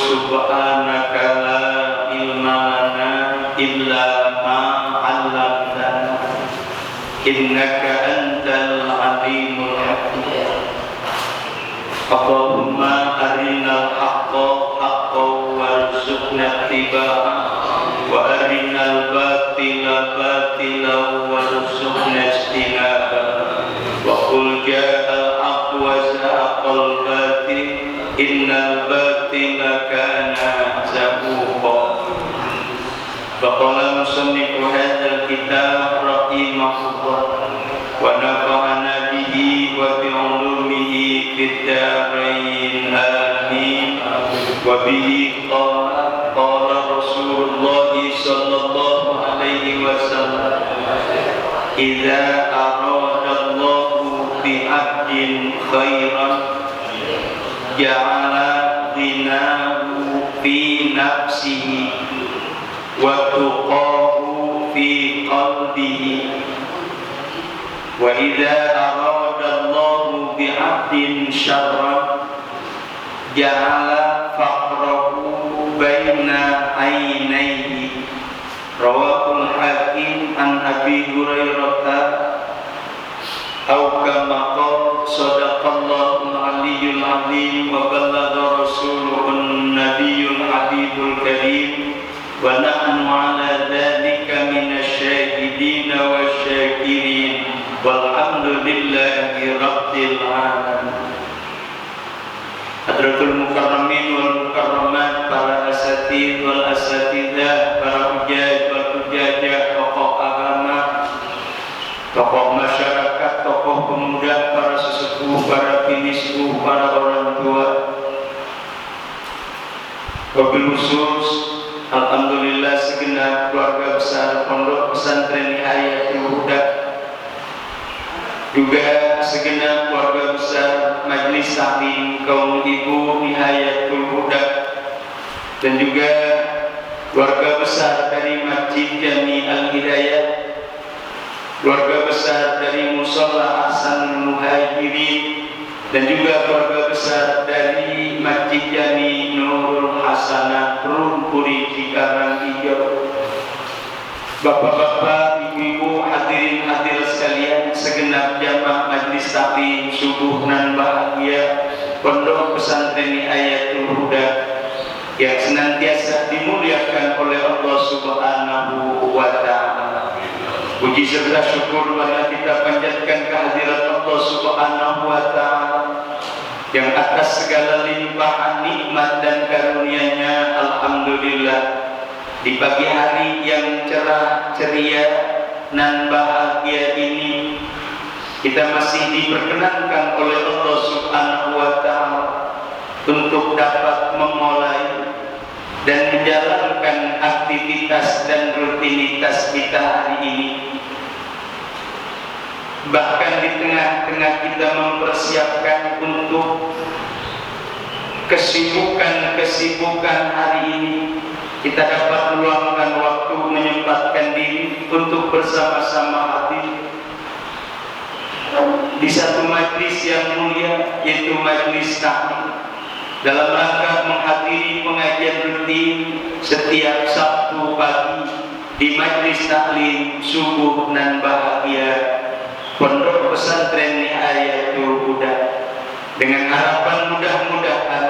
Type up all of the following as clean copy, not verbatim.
subhanaka la ilma lana illa ma 'allamtana innaka antal alimul hakim. Allahumma arinal haqqa haqqan warzuqna ittiba'ah wa arinal batila batilan warzuqna ijtinabah wa qul ja'al haqq wa zahaqal batil innal batila kana zahuqa. Faqala musannifu hadzal kitab rahimahullah wa nafa'ana bihi wa bi 'ulumihi fid dharain amin. Wa bihi qala Rasulullah sallallahu alaihi wasallam idza aradallahu bi 'abdin khairan ja'ala ghinahu fi nafsihi wa tuqahu fi qalbihi wa idza aradallahu bi 'abdin syarran ja'ala faqrahu baina ainaihi. Rawahul Hakim an Abi Hurairah au kama qala sadaqallahu al-aliyyul azim wa ballagha rasuluhun nabiyyul habibul karim wa nahnu ala dzalika minasyahidin wasyakirin walhamdulillahi rabbil alamin. Hadratul mukarramin wal mukarramat, para asatidz wal asatidzah, para hujjaj wal hujjajah, tokoh agama, tokoh masyarakat, tokoh pemuda, para sesepuh, para binisku, para orang tua. Wabil khusus alhamdulillah segenap keluarga besar Pondok Pesantren Nihayatul Huda, juga segenap keluarga besar Majelis Taklim kaum ibu Nihayatul Huda, dan juga keluarga besar dari Masjid Jami Al-Hidayah, keluarga besar dari Musholla Ahsanul Muhajirin, dan juga keluarga besar dari Masjid Jami Nurul Hasanah Rumpuri Cikarang Hijau. Bapak-bapak, ibu-ibu, hadirin hadirat sekalian, segenap jamaah Majelis Taklim subuh nan bahagia Pondok Pesantren Nihayatul Huda yang senantiasa dimuliakan oleh Allah Subhanahu wa Ta'ala. Puji serta syukur marilah kita panjatkan kehadirat Allah Subhanahu wa Ta'ala yang atas segala limpahan nikmat dan karunia-Nya. Alhamdulillah, di pagi hari yang cerah ceria dan bahagia ini kita masih diperkenankan oleh Allah Subhanahu wa Ta'ala untuk dapat memulai dan menjalankan aktivitas dan rutinitas kita hari ini. Bahkan di tengah-tengah kita mempersiapkan untuk kesibukan hari ini, kita dapat meluangkan waktu, menyempatkan diri untuk bersama-sama hadir di satu majlis yang mulia, yaitu Majelis Taklim, dalam rangka menghadiri pengajian rutin setiap Sabtu pagi di Majelis Taklim subuh nan bahagia Pondok Pesantren Nihayatul Huda, dengan harapan mudah-mudahan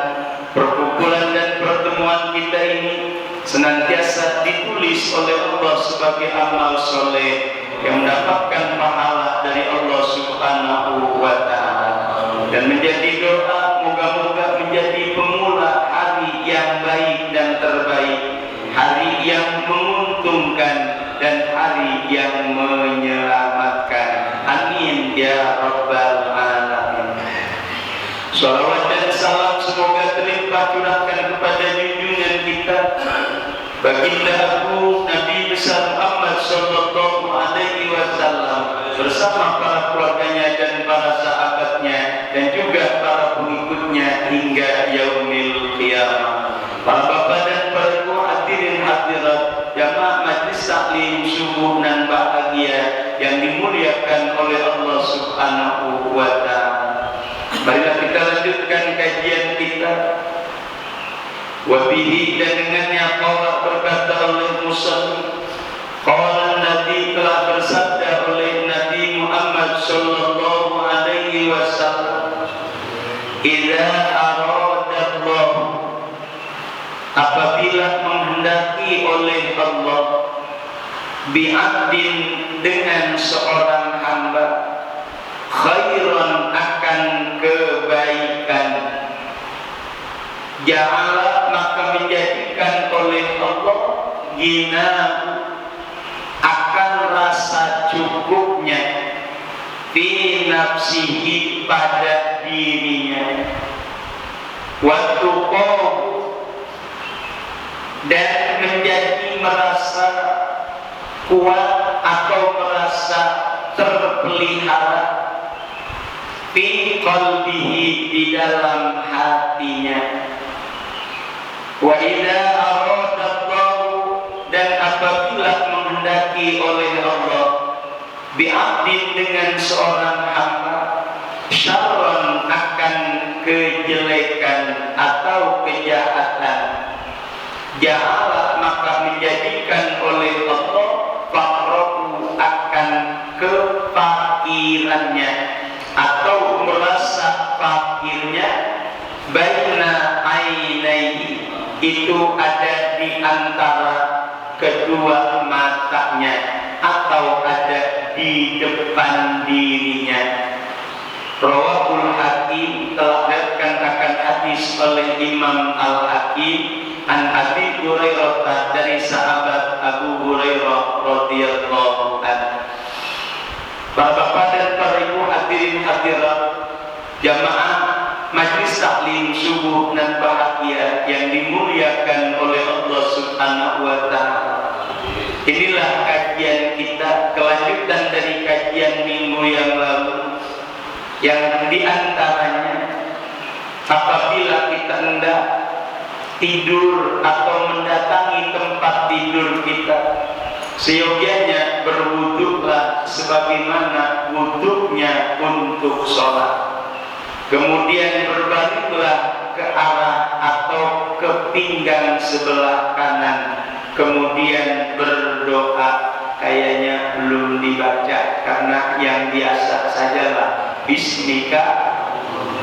perkumpulan dan pertemuan kita ini senantiasa ditulis oleh Allah sebagai amal soleh yang mendapatkan pahala dari Allah Subhanahu wa Ta'ala, dan menjadi doa moga-moga menjadi pemula hari yang baik dan terbaik, hari yang menguntungkan dan hari yang menyelamatkan. Amin ya rabbal alamin. Salawat dan salam semoga terlimpah curahkan kepada junjungan kita baginda agung Nabi besar Muhammad sallallahu alaihi wasallam bersama para keluarganya dan para sahabatnya dan juga para pengikutnya hingga yaumil qiyamah. Para bapak dan para ibu hadirin hadirat jamaah Majelis Taklim subuh nan bahagia yang dimuliakan oleh Allah Subhanahu wa Ta'ala. Marilah kita lanjutkan kajian kita Wabihi dan dengannya qala berkata oleh musannif, qala Nabi telah bersabda oleh Nabi Muhammad sallallahu alaihi wasallam, idza aradallah, apabila menghendaki oleh Allah, bi'abdin dengan seorang hamba, khairan akan kebaikan, ja'ala maka menjadikan oleh Allah gina akan rasa cukupnya fi nafsihi pada dirinya, wa tuqaw dan menjadi merasa kuat atau merasa terpelihara fi qalbihi di dalam hatinya. Wa idza aradallahu dan apabila menghendaki oleh Allah bi'abdin dengan seorang hamba, syarran akan kejelekan atau kejahatan, ja'ala maka menjadikan oleh Allah faqrahu akan kefakirannya atau merasa fakirnya, baina ainaihi itu ada di antara kedua matanya atau ada di depan dirinya. Rawahul Hakim telah dikatakan hadis oleh Imam Al-Hakim an Abi Hurairah dari sahabat Abu Hurairah radhiyallahu anhu. Bapak-bapak dan para ibu hadirin hadirat jamaah Majlis Taklim Subuh dan Bahagia yang dimuliakan oleh Allah Subhanahu wa Ta'ala. Inilah kajian kita, kelanjutan dari kajian minggu yang lalu, yang diantaranya apabila kita hendak tidur atau mendatangi tempat tidur kita, seyogianya berwuduklah sebagaimana wuduknya untuk sholat. Kemudian berbaliklah ke arah atau ke pinggang sebelah kanan, kemudian berdoa. Kayaknya belum dibaca karena yang biasa sajalah bismika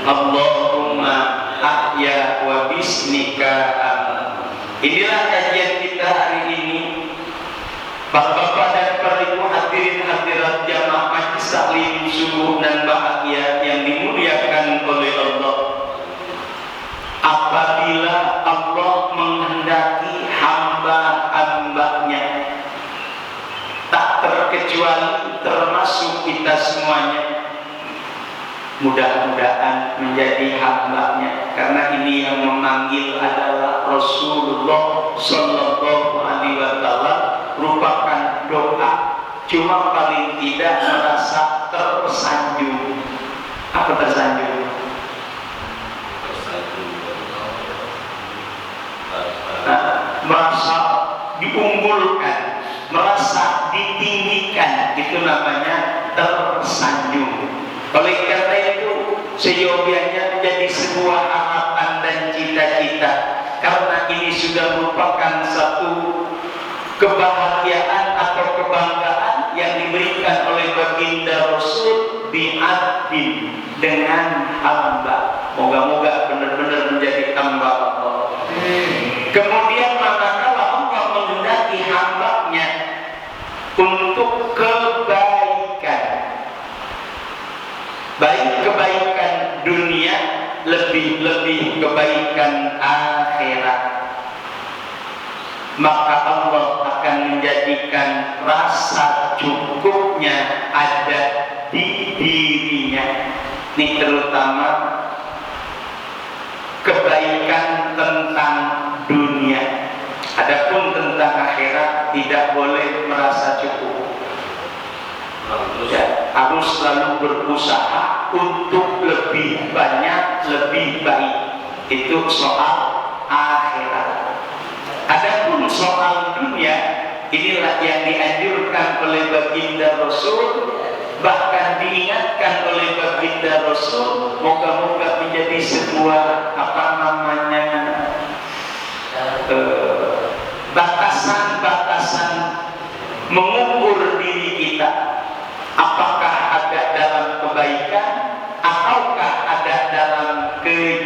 Allahumma ahya wa bismika amin. Inilah kajian kita hari ini. Bapak-bapak dan para ibu hadirin hadirat jamaah Majlis Taklim Subuh dan Bahagia yang dimuliakan oleh Allah. Apabila Allah menghendaki hamba-hambanya, tak terkecuali termasuk kita semuanya, mudah-mudahan menjadi hambanya, karena ini yang memanggil adalah Rasulullah Sallallahu Alaihi Wasallam, merupakan doa, cuma paling tidak merasa tersanjung. Apa tersanjung? Merasa diunggulkan, merasa ditinggikan, itu namanya tersanjung. Oleh karena itu, seyogianya menjadi sebuah harapan dan cita-cita, karena ini sudah merupakan satu kebahagiaan atau kebanggaan yang diberikan oleh baginda Rasul bi'abdin dengan hamba. Moga-moga benar-benar menjadi hamba Allah. Kemudian manakala Allah menghendaki hambanya untuk kebaikan, baik kebaikan dunia, lebih-lebih kebaikan akhirat, maka Allah akan menjadikan rasa cukupnya ada di dirinya. Ini terutama kebaikan tentang dunia. Adapun tentang akhirat tidak boleh merasa cukup. Ya, harus selalu berusaha untuk lebih banyak, lebih baik. Itu soal akhirat. Adapun soal dunia, inilah yang dianjurkan oleh baginda Rasul, bahkan diingatkan oleh baginda Rasul, moga-moga menjadi sebuah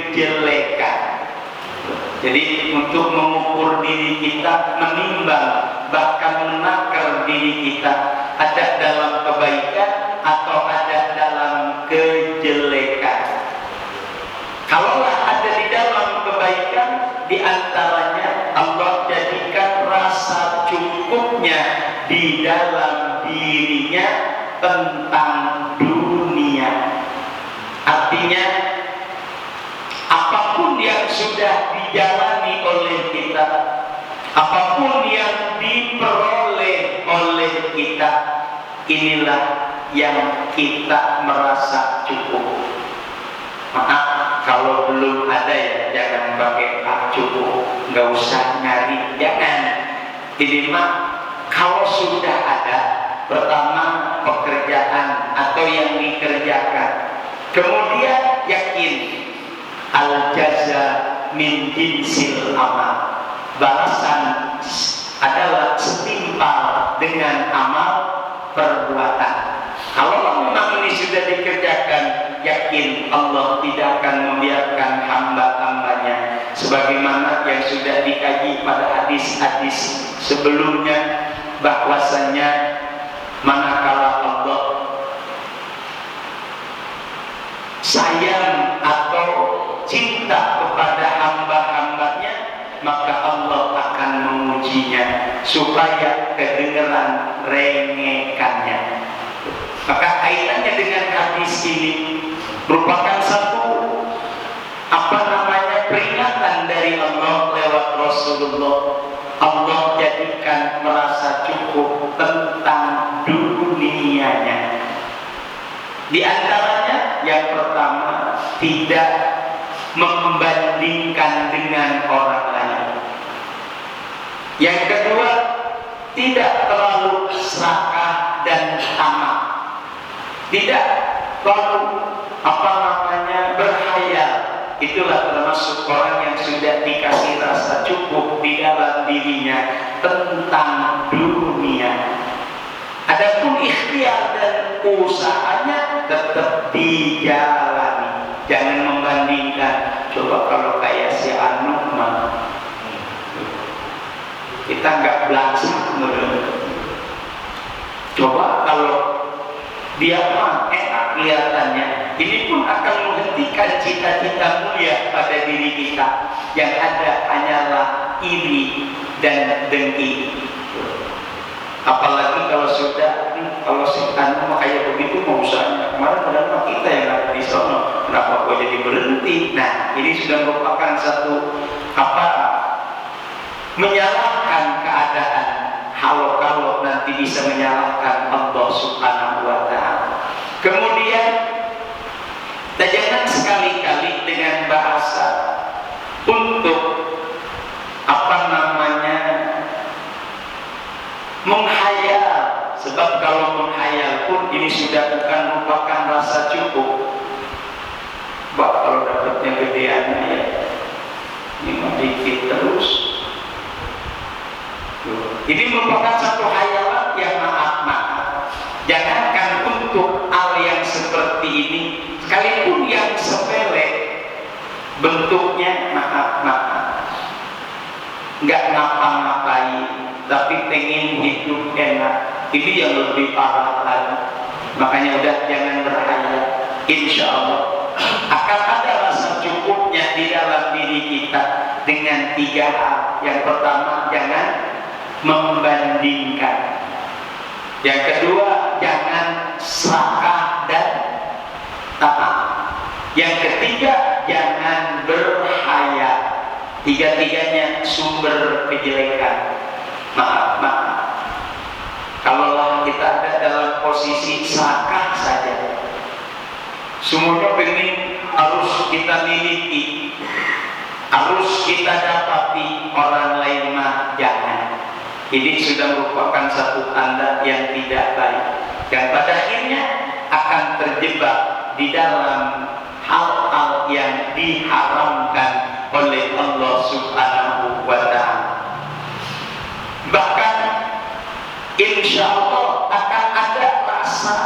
kejelekan. Jadi untuk mengukur diri kita, menimbang, bahkan menakar diri kita, ada dalam kebaikan atau ada dalam kejelekan. Kalaulah ada di dalam kebaikan, di antaranya Allah jadikan rasa cukupnya di dalam dirinya tentang dunia. Artinya apapun yang sudah dijalani oleh kita, apapun yang diperoleh oleh kita, inilah yang kita merasa cukup. Maaf kalau belum ada ya, jangan pakai cukup, nggak usah nyari, jangan. Ini mah kalau sudah ada, pertama pekerjaan atau yang dikerjakan, kemudian yakin al jaza min jinsil amal, balasan adalah setimpal dengan amal perbuatan. Kalau memang ini sudah dikerjakan, yakin Allah tidak akan membiarkan hamba-hambanya, sebagaimana yang sudah dikaji pada hadis-hadis sebelumnya, bahwasanya manakala Allah sayang atau cinta kepada hamba-hambanya, maka Allah akan mengujinya supaya kedengeran rengekannya. Maka kaitannya dengan hadis ini merupakan satu peringatan dari Allah lewat Rasulullah. Allah jadikan merasa cukup tentang dunianya. Di antaranya yang pertama, tidak membandingkan dengan orang lain. Yang kedua, tidak terlalu serakah dan tamak. Tidak terlalu berkhayal. Itulah termasuk orang yang sudah dikasih rasa cukup di dalam dirinya tentang dunia. Adapun ikhtiar dan usahanya tetap dijalani. Jangan membandingkan. Coba kalau kayak si Anu mah, kita nggak belakang menurut. Coba kalau dia mah enak kelihatannya, ini pun akan menghentikan cita-cita mulia pada diri kita. Yang ada hanyalah iri dan dengki. Apalagi kalau sudah, kalau si Anu mah kayak begitu mau usahanya. Kemarin padahal kita yang ada di sono, kenapa kok jadi berhenti? Nah, ini sudah merupakan satu menyalahkan keadaan. Kalau nanti bisa menyalahkan Allah Subhanahu wa Ta'ala. Kemudian jangan sekali-kali dengan bahasa untuk menghayal. Sebab kalau menghayal pun ini sudah bukan merupakan rasa cukup. Bah, kalau dapatnya gedeannya ya, ini mah dikit terus. Ini merupakan satu hayalan yang maaf. Jangankan untuk hal yang seperti ini, sekalipun yang sepele bentuknya maaf, nggak ngapa-ngapain, tapi pengen hidup enak, ini yang lebih parah lagi. Makanya udah jangan berhayal. Insya Allah akan ada rasa cukupnya di dalam diri kita dengan 3 hal. Yang pertama, jangan membandingkan. Yang kedua, jangan serakah dan tamak. Yang ketiga, jangan berhayal. Tiga-tiganya sumber kejelekan. Maaf. Kalaulah kita ada dalam posisi serakah saja, semuanya pengen harus kita miliki, harus kita dapati, orang lain mah jangan. Ini sudah merupakan satu tanda yang tidak baik, dan pada akhirnya akan terjebak di dalam hal-hal yang diharamkan oleh Allah Subhanahu wa Ta'ala. Bahkan insya Allah akan ada rasa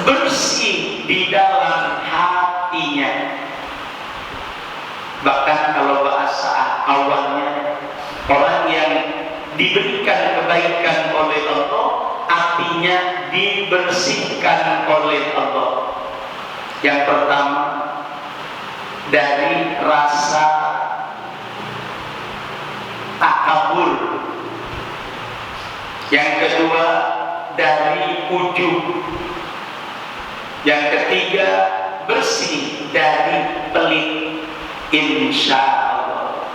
bersih di dalam hatinya. awalnya orang yang diberikan kebaikan oleh Allah, artinya dibersihkan oleh Allah. Yang pertama, dari rasa takabur. Yang kedua, dari ujub. Yang ketiga, bersih dari pelit, insya Allah.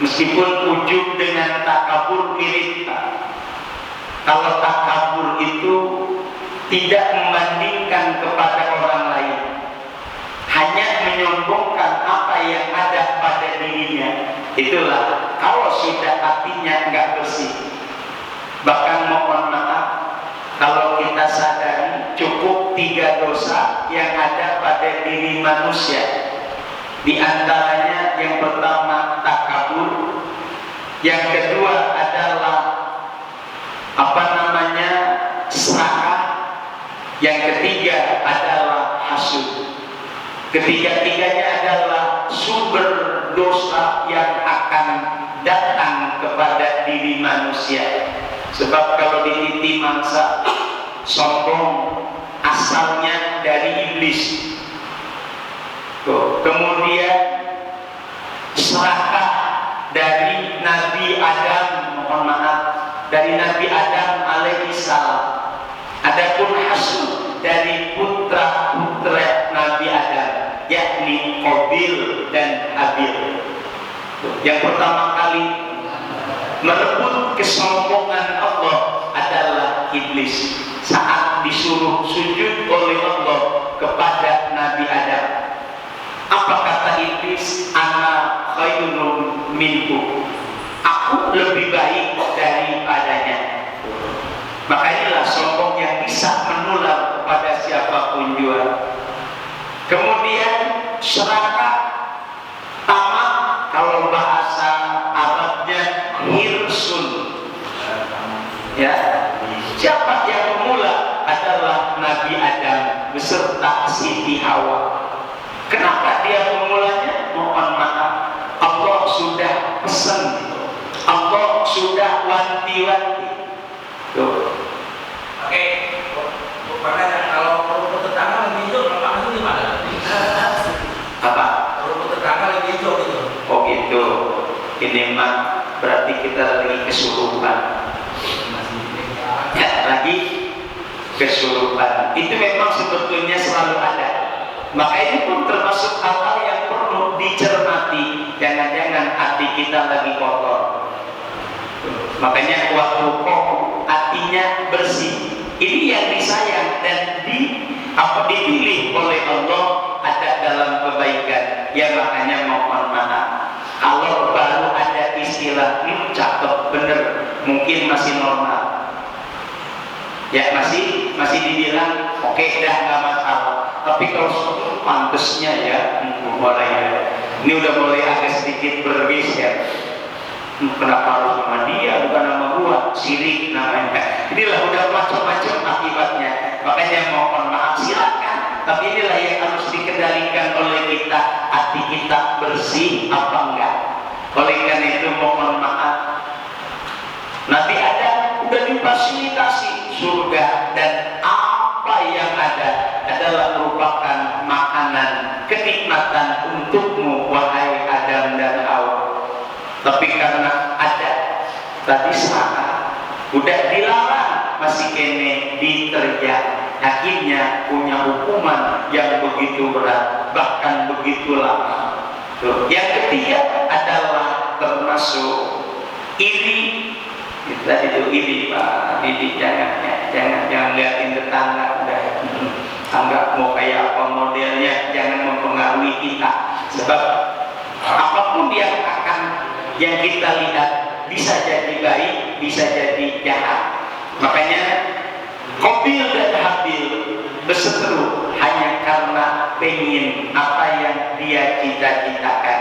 Meskipun ujub dengan takabur mirip, kalau takabur itu tidak membandingkan kepada orang lain, hanya menyombongkan apa yang ada pada dirinya. Itulah kalau sudah hatinya nggak bersih. Bahkan mohon maaf, kalau kita sadari cukup 3 dosa yang ada pada diri manusia. Di antaranya yang pertama takabur, yang kedua adalah serakah, yang ketiga adalah hasud. Ketiga-tiganya adalah sumber dosa yang akan datang kepada diri manusia. Sebab kalau dititi mangsa, sombong asalnya dari iblis. Kemudian serakah dari Nabi Adam, mohon maaf, dari Nabi Adam alaihissalam. Adapun hasud dari putra-putra Nabi Adam, yakni Qabil dan Habil. Yang pertama kali merebut kesombongan Allah adalah iblis saat disuruh sujud oleh Allah kepada Nabi Adam. Apa kata iblis? Ana khairun minhu, aku lebih baik daripadanya. Maka inilah sombong yang bisa menular kepada siapapun juga. Kemudian serakah, tamak, kalau bahasa Arabnya hirsun. Ya, siapa yang memula adalah Nabi Adam beserta Siti Hawa. Kenapa dia memulanya? Mohon maaf, Allah sudah pesan, Allah sudah wanti-wanti. Oke, pertanyaan, kalau rumput tetangga lebih hijau, lepas itu gimana? Apa? Rumput tetangga lebih hijau gitu. Oh gitu. Ini mah berarti kita lagi kesurupan. Ya, lagi kesurupan. Itu memang sebetulnya selalu ada. Maka ini pun termasuk hal-hal yang perlu dicermati. Jangan-jangan hati kita lagi kotor. Makanya waktu hatinya bersih. Ini yang disayang dan dipilih oleh Allah ada dalam kebaikan. Ya makanya mohon maaf, kalau baru ada istilah cakep bener, mungkin masih normal. Ya masih dibilang oke, dah nggak masalah. Tapi kalau pantasnya ya, boleh ya. Ini udah mulai agak sedikit bergeser. Kenapa harus sama dia bukan nama gua? Sirik namanya. Inilah udah macam-macam akibatnya. Makanya mohon maaf, silakan. Tapi inilah yang harus dikendalikan oleh kita. Hati kita bersih apa enggak? Oleh karena itu mohon maaf. Nanti ada udah difasilitasi surga, dan apa yang ada adalah merupakan makanan kenikmatan untukmu wahai Adam dan Hawa. Tapi karena ada tadi serakah, udah dilarang masih kene diterjang, akhirnya punya hukuman yang begitu berat, bahkan begitu lama. Yang ketiga adalah termasuk iri. Kita itu iri, Pak. Iri jangan liatin tetangga, udah anggap mau kayak apa modelnya, jangan mempengaruhi kita. Sebab apapun yang kita lihat bisa jadi baik, bisa jadi jahat. Makanya Qabil dan Habil berseteru hanya karena pengen apa yang dia cita-citakan.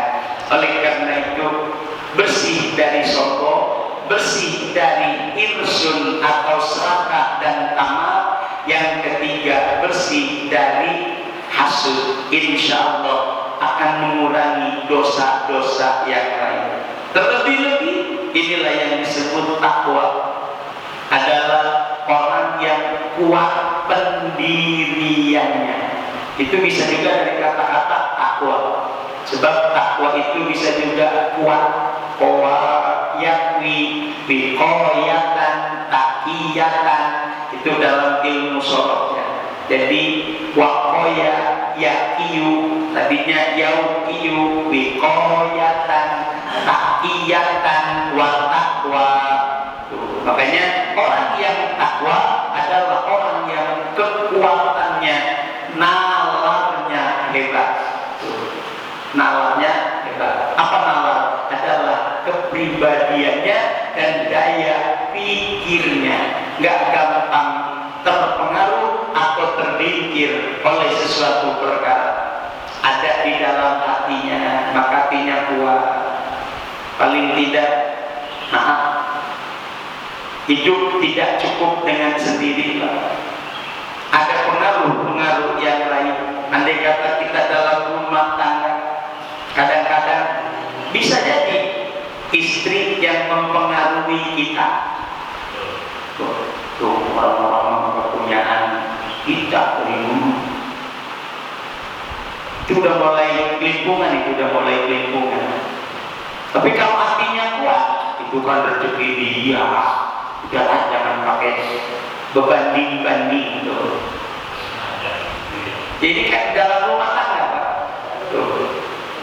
Oleh karena itu bersih dari sombong, bersih dari irsun atau serakah dan tamak. Yang ketiga bersih dari hasud. Insya Allah akan mengurangi dosa-dosa yang lain. Terlebih-lebih inilah yang disebut takwa, adalah orang yang kuat pendiriannya. Itu bisa juga dari kata-kata takwa. Sebab takwa itu bisa juga kuat, kowa, yakwi, biqoyatan, takiyatan. Itu dalam ilmu soroknya. Jadi wakoya, yakiyu, tadinya yaukiyu, biqoyatan, takiyatan, watakwa. Makanya orang yang takwa adalah orang yang kekuatannya, nalarnya hebat. Nalarnya hebat. Apa nalar? Adalah kepribadiannya dan daya pikirnya. Gak gampang terpengaruh atau terdinkir oleh sesuatu perkara. Ada di dalam hatinya, maka hatinya kuat. Paling tidak, hidup tidak cukup dengan sendiri. Ada pengaruh-pengaruh yang lain. Andai kata kita dalam rumah tangga, kadang-kadang bisa jadi istri yang mempengaruhi kita. Tuh orang-orang kepunyaan kita dulu. Itu udah mulai kelimpungan, itu udah mulai kelimpungan. Tapi kalau hatinya kuat, itu kan rezeki dia. Jangan pakai berbanding-banding tuh. Jadi kan dalam rumah tangga, Pak.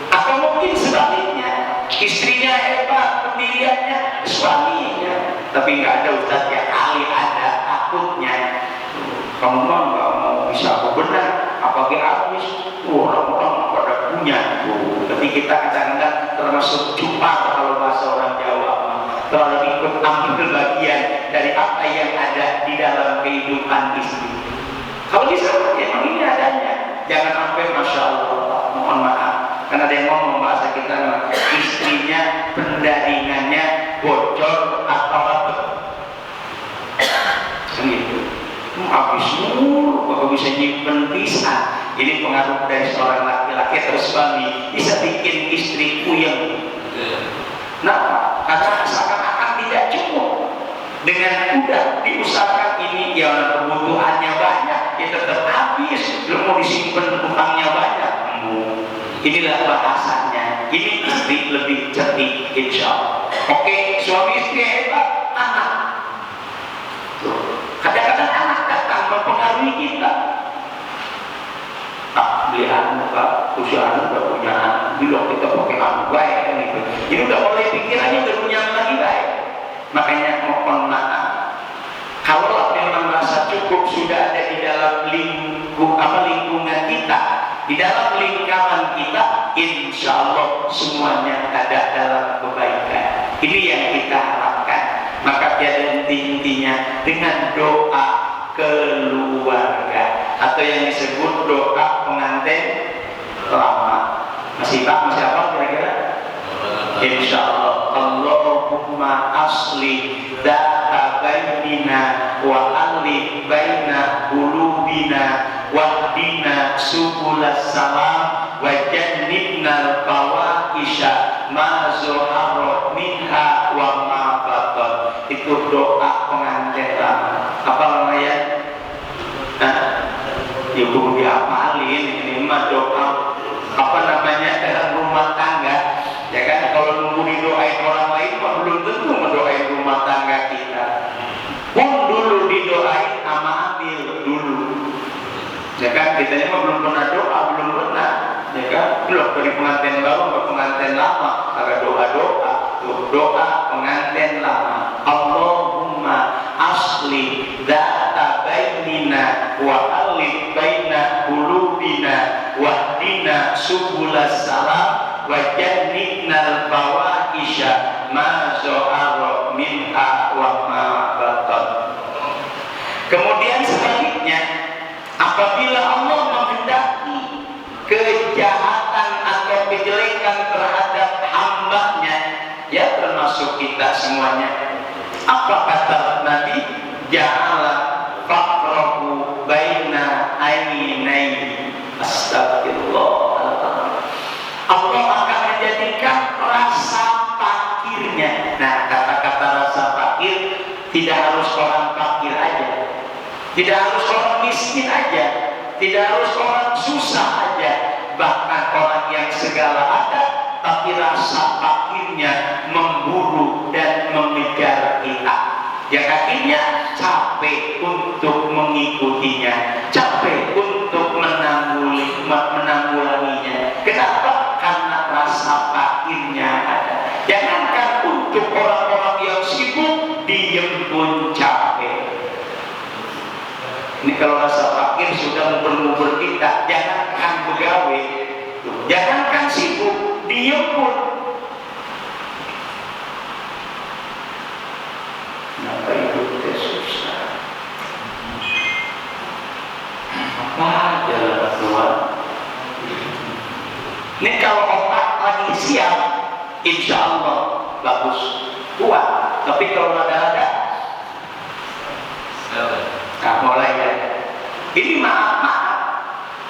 Atau mungkin sebaliknya, istrinya hebat, pendiriannya, suaminya, tapi nggak ada ustaz ya, kali ada takutnya. Kamu mah nggak mau bisa benar, apalagi habis orang-orang pada punya. Tapi kita kadang-kadang termasuk cupar kalau bahasa orang Jawa. Kalau ikut ambil bagian dari apa yang ada di dalam kehidupan istri. Kalau di sana memang ini adanya. Jangan sampai masya Allah, mohon maaf, karena ada yang ngomong bahasa kita, istrinya pendaringannya bocor atau apa? Gitu. Habis mulu, kalau bisa nyimpen pisah. Ini pengaruh dari seorang laki-laki atau suami bisa bikin istri puyeng. Nah, karena seakan-akan tidak cukup dengan udah diusahakan ini, ya kebutuhannya banyak, ya tetap habis. Lu mau disimpan utangnya banyak. Inilah bahasanya. Ini istri lebih cerdik, insya Allah. Oke, suami istri hebat, anak. Kadang-kadang anak datang mempengaruhi kita. Beli anu, Pak, usia anu udah punya anak, bilang kita pakai anu baik kan gitu. Ini udah mulai pikirannya udah punya lagi baik. Makanya mohon maaf, kalau memang merasa cukup sudah ada di dalam lingkungan kita, di dalam lingkaran kita, insya Allah semuanya ada dalam kebaikan. Ini yang kita harapkan. Maka tiada intinya dengan doa keluarga atau yang disebut doa pengantin lama. Masih apa kira-kira? Insya Allah. Allahumma asli data bainina wa alif baina qulubina wahdina subulas salam wa jannibnal fawahisha ma zuhara minha wa ma batan. Itu doa pengantin lama. Apa namanya? Ya kudu dihafalin. Ini mah doa apa namanya dalam rumah tangga. Ya kan, kalau nunggu didoain orang lain mah belum tentu mendoain rumah tangga kita. Pun dulu didoain sama Amil dulu. Ya kan, kita mah belum pernah doa, belum pernah. Ya kan, belum dari pengantin baru ke pengantin lama, ada doa-doa. Doa pengantin lama. Allahumma asli data bainina wa alif baina qulubina wahdina subulas salam wa jannibnal fawahisha ma zuhara minha wa ma batan. Kemudian sebaliknya, apabila Allah menghendaki kejahatan atau kejelekan terhadap hambanya, ya termasuk kita semuanya, apa kata Nabi? Ja'ala faqrahu baina ainaihi. Astagfirullah. Nah, kata-kata rasa fakir tidak harus orang fakir aja, tidak harus orang miskin aja, tidak harus orang susah aja, bahkan orang yang segala ada tapi rasa fakirnya memburu dan mengejar kita, yang akhirnya capek untuk mengikutinya, capek untuk menanggulanginya. Kenapa? Karena rasa fakirnya ada. Jangankan untuk orang-orang yang sibuk, diem pun capek. Ini kalau rasa fakir sudah nguber-nguber kita, jangankan begawe, jangankan sibuk, diem pun. Kenapa hidupnya susah? Apa jalan keluar? Ini kalau otak lagi siap, insya Allah bagus, kuat. Tapi kalau rada-rada, nah mulai ya. Ini maaf,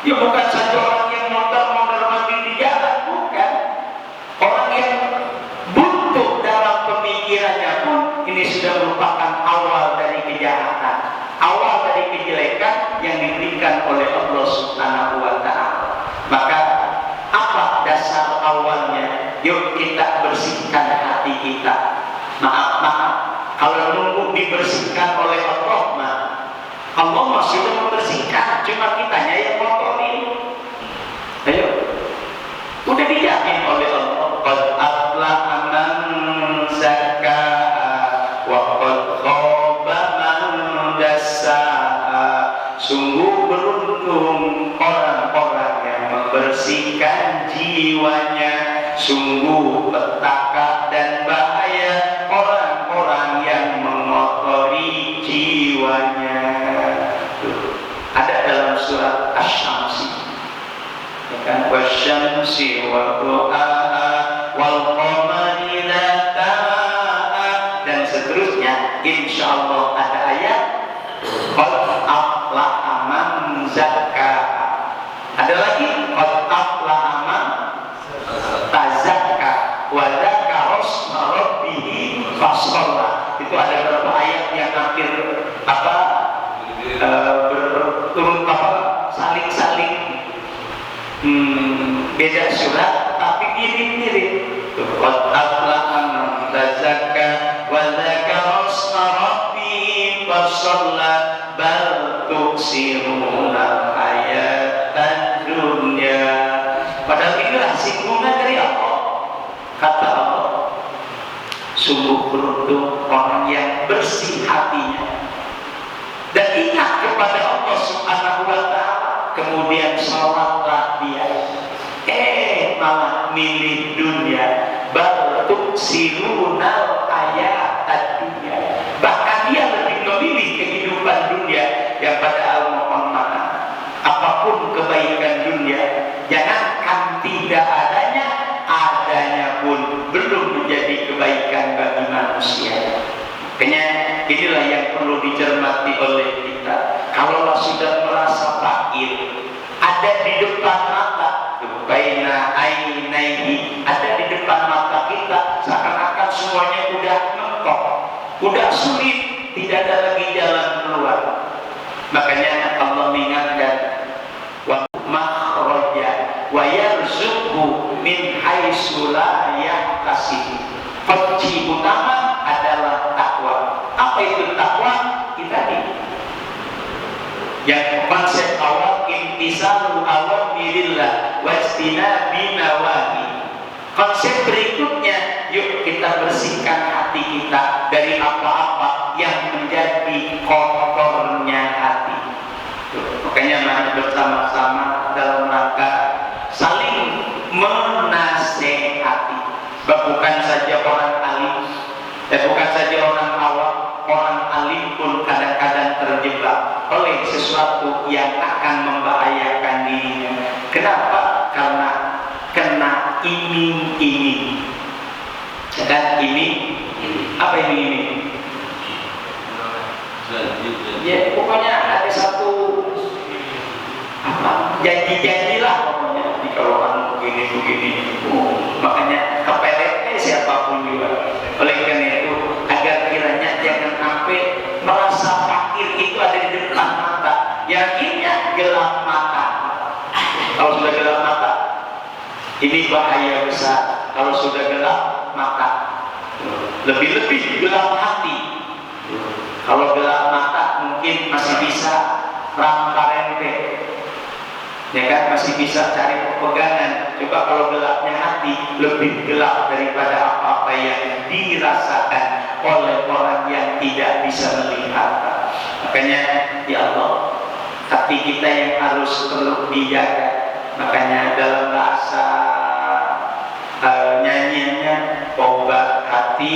ya bukan saja orang yang mondar-mondar mati di jalan, bukan. Orang yang buntu dalam pemikirannya pun ini sudah merupakan awal dari kejahatan, awal dari kejelekan yang diberikan oleh Allah Subhanahu wa Ta'ala. Maka apa dasar awalnya? Yuk kita bersihkan hati kita. Maaf, kalau nunggu dibersihkan oleh Allah, Allah sudah membersihkan, cuma kitanya yang kotori. Ayo, udah dijamin oleh Allah. Qad aflaha man zakkaha wa qad khaba man dassaha. Sungguh beruntung orang-orang yang membersihkan jiwanya, sungguh petaka dan bahaya orang-orang yang mengotori jiwanya. Ada dalam surat Asy-Syamsi, ya kan? Wasyamsi wa duhaha wal qamari idza talaha, dan seterusnya. Insyaallah ada ayat qad aflaha man zakkaha. Ada lagi qad aflaha man tazakka wa dzakara isma rabbih fasalla. Itu ada beberapa ayat yang hampir berturut saling beda surat tapi mirip-mirip. Qad aflaha man tazakka wa dzakara isma rabbih fasalla bal tuksiruna hayatan dunya. Padahal inilah singgungan dari Allah. Kata Allah, sungguh beruntung orang yang bersih hatinya dan ingat kepada Allah Subhanahu wa Ta'ala, kemudian sholatlah dia, malah milih dunia. Bal tuksirunal hayatad dunya, bahkan dia lebih memilih kehidupan dunia yang padahal mohon maaf, apapun kebaikan dunia, jangankan tidak adanya, adanya pun belum menjadi kebaikan bagi manusia. Makanya inilah yang perlu dicermati oleh kita. Kalaulah sudah merasa fakir, ada di depan mata, baina ainaihi, ada di depan mata kita, seakan-akan semuanya udah mentok, udah sulit, tidak ada lagi jalan keluar. Makanya Allah mengingatkan, wa makhraja wa yarzuqhu min haitsu la yahtasib. Kunci utama adalah takwa. Apa itu takwa? Kita yang konsep awal intisalu awamirillah wastinabi nawahi. Konsep berikutnya, yuk kita bersihkan hati kita dari apa-apa yang menjadi kotornya hati. Makanya mari bersama-sama dalam rangka saling menasehati. Bukan saja orang alim, bukan saja orang awam, orang alim pun kadang-kadang terjebak oleh sesuatu yang akan membahayakan dirinya. Kenapa? Karena kena iming-iming. Dan ini apa ini? Ya pokoknya ada satu janji-janji lah pokoknya. Kalau orang begini, makanya kepeletnya siapapun menjual. Oleh karena itu, agar kiranya jangan sampai merasa fakir itu ada di depan mata. Yakinnya gelap mata. Kalau sudah gelap mata, ini bahaya besar. Kalau sudah gelap mata, lebih-lebih gelap hati. Kalau gelap mata mungkin masih bisa ramparente, ya kan, masih bisa cari pegangan. Coba kalau gelapnya hati, lebih gelap daripada apa-apa yang dirasakan oleh orang yang tidak bisa melihat. Makanya ya Allah, hati kita yang harus perlu dijaga. Makanya dalam bahasa nyanyiannya, obat hati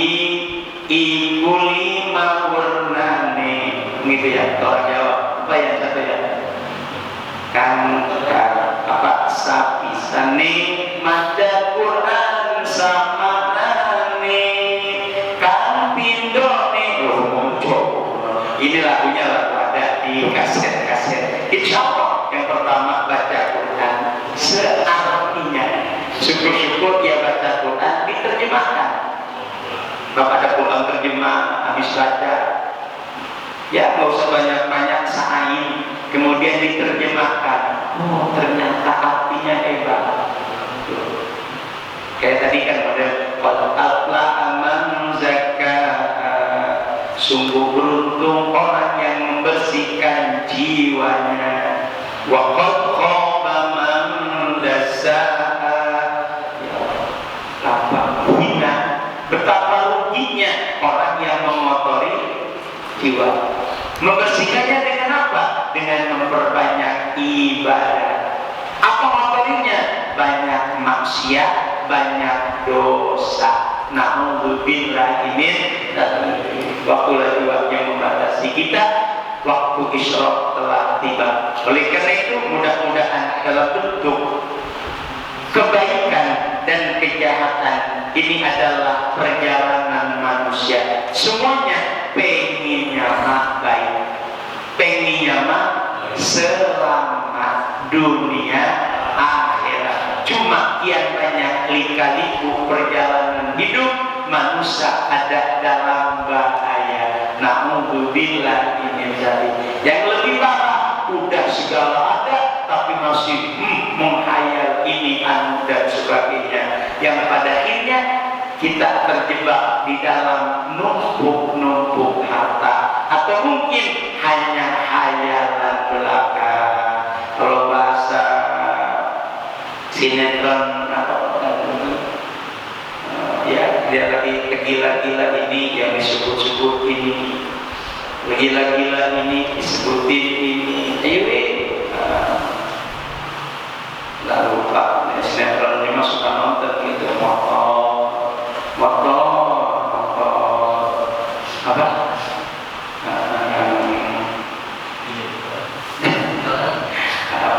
ibu lima warnane, gitu ya, orang Jawa. Apa yang satu ya? Kan apa sapisane maca Quran sama nane kan pindone. Ini lagunya lagu ada di kaset-kaset. Insya Allah yang pertama baca Quran seartinya. Syukur-syukur dia baca Quran diterjemahkan. Bapak ada Quran terjemah, habis baca, ya nggak usah banyak-banyak sain, kemudian diterjemahkan. Oh, ternyata artinya hebat. Kayak tadi kan ada qad aflaha man zakkaha, sungguh beruntung orang yang membersihkan jiwanya. Wa qad khaba man dassaha, betapa ruginya orang yang mengotori jiwa. Membersihkannya dengan apa? Dengan memperbanyak ibadah. Apa motorinya? Banyak maksiat, banyak dosa. Na'udzubillahi min dzalik. Waktu lagi yang membatasi kita, waktu isyraq telah tiba. Oleh karena itu, mudah-mudahan dalam bentuk kebaikan dan kejahatan ini adalah perjalanan manusia. Semuanya pengennya mah baik, pengennya mah selamat dunia akhirat. Cuma kian banyak lika-liku perjalanan hidup manusia ada dalam bahaya. Na'udzubillahi min dzalik. Yang lebih parah, udah segala ada tapi masih menghayal ini anu dan sebagainya, yang pada akhirnya kita terjebak di dalam numpuk-numpuk harta, atau mungkin hanya hayalan belaka. Kalau bahasa sinetron ya, dia lagi gila-gila ini yang disebut-sebut ini, gila-gila ini disebutin ini, lalu Pak sinetron ini suka nonton gitu, motor apa?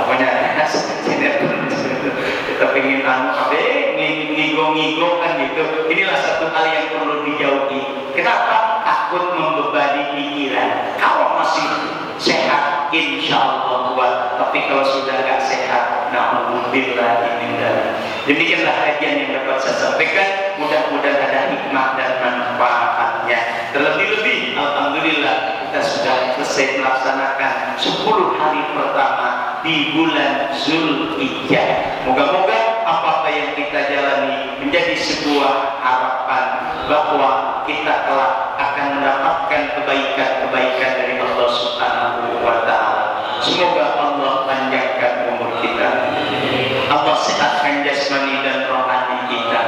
Pokoknya sinetron kita pengen ngigo-ngigo kan gitu. Inilah satu hal yang perlu dijauhi. Kenapa? Takut membebani pikiran. Kalau masih sehat, insya Allah kuat. Tapi kalau sudah nggak sehat, na'udzubillahi min dzalik. Demikianlah kajian yang dapat saya sampaikan. Mudah-mudahan ada hikmah dan manfaatnya. Terlebih-lebih, alhamdulillah kita sudah selesai melaksanakan 10 hari pertama di bulan Zulhijjah. Moga-moga apa-apa yang kita jalani menjadi sebuah harapan bahwa kita kelak akan mendapatkan kebaikan-kebaikan dari Allah Subhanahu wa Ta'ala. Semoga Allah panjangkan umur kita, Allah sehatkan jasmani dan rohani kita,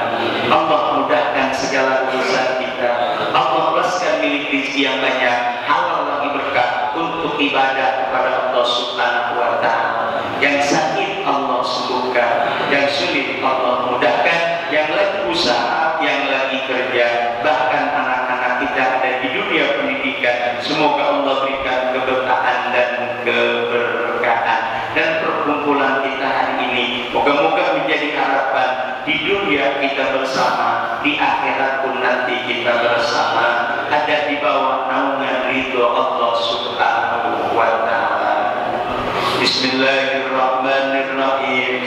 Allah mudahkan segala urusan kita, Allah luaskan milik rezeki yang banyak, halal lagi berkah untuk ibadah kepada Allah Subhanahu wa Ta'ala. Yang sakit Allah sembuhkan, yang sulit Allah mudahkan, yang lagi usaha, yang lagi kerja, bahkan anak-anak kita ada di dunia pendidikan, semoga Allah berikan keberkahan dan keberkahan. Dan perkumpulan kita hari ini moga-moga menjadi harapan di dunia kita bersama, di akhirat pun nanti kita bersama ada di bawah naungan ridho Allah Subhanahu wa Ta'ala. Bismillahirrahmanirrahim.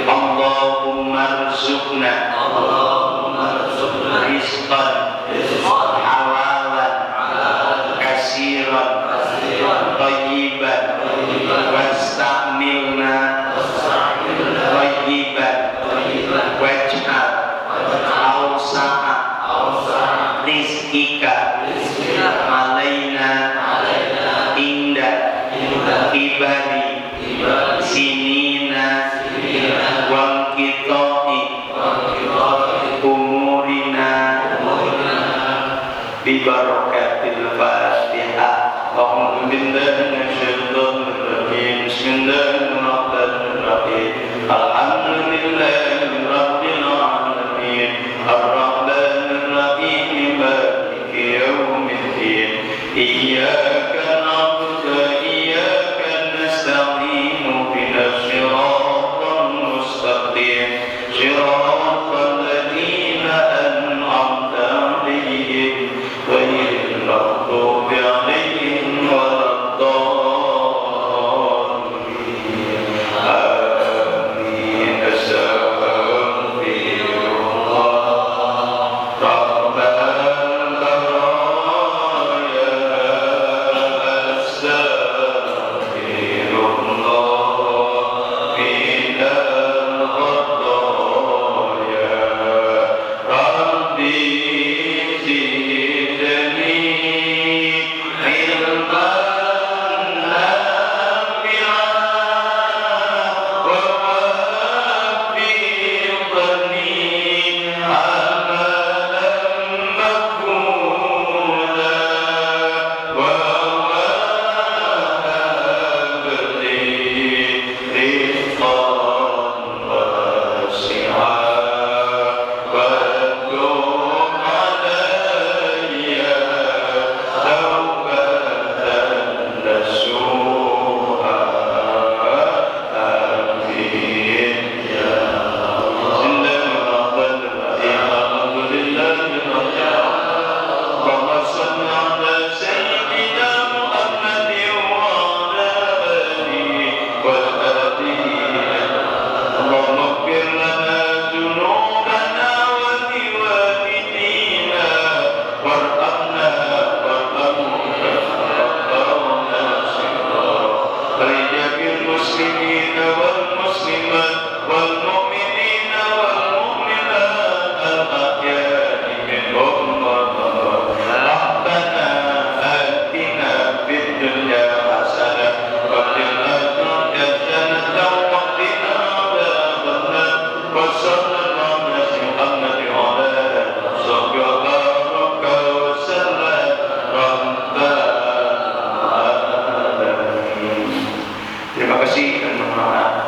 Allahumma rzuqna ausa'a rizqika alaina inda ibadi sinina wal kitoi umurina bi barakatil Fatihah. A'udzu billahi minasyaitonir rajim. Bismillahirrahmanirrahim. Alhamdulillahi rabbil alamin. Arrahmanir rahim. Maliki yaumiddin. Iyyaka na'budu wa iyyaka nasta'in. Ihdinas siratal mustaqim. Siratal ladzina an'amta 'alaihim ghairil maghdubi 'alaihim waladdallin. Amin. Astaghfirullah Rabbal baraya. Astaghfirullah minal khataaya. Rabbi zidni ilman nafi'an wa waffiqni amalan maqbula wa habli rizqan wasi'an wa dum alayya tawbatan nasuha. Amin ya Allah. Bismillahirrahmanirrahim. Alhamdulillahi rabbil alamin. Allahumma shalli ala sayyidina Muhammadin wa ala alihi wa sahbihi. Allahumma ighfir lana dhunubana wa liwalidina warhamna warhamhum rabbana sirra. Rijal muslimina wal muslimat wal mu'minina wal mu'minat al ahya'i minhum wal amwat. Rabbana atina fid dunya hasanah wa fil akhirati hasanah wa qina adzabannar. Wa sallallahu ala Muhammadin wa ala alihi wa sahbihi wa baraka wa sallam. Rabbana alamin. Terima kasih dan mohon maaf.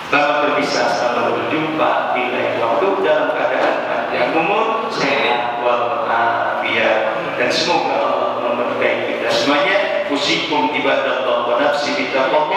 Selamat berpisah, selamat berjumpa di lain waktu dalam keadaan panjang umur, sehat walafiat, dan semoga Allah memberkahi kita semuanya. Usikum ibadallah wa nafsi bitaqwa.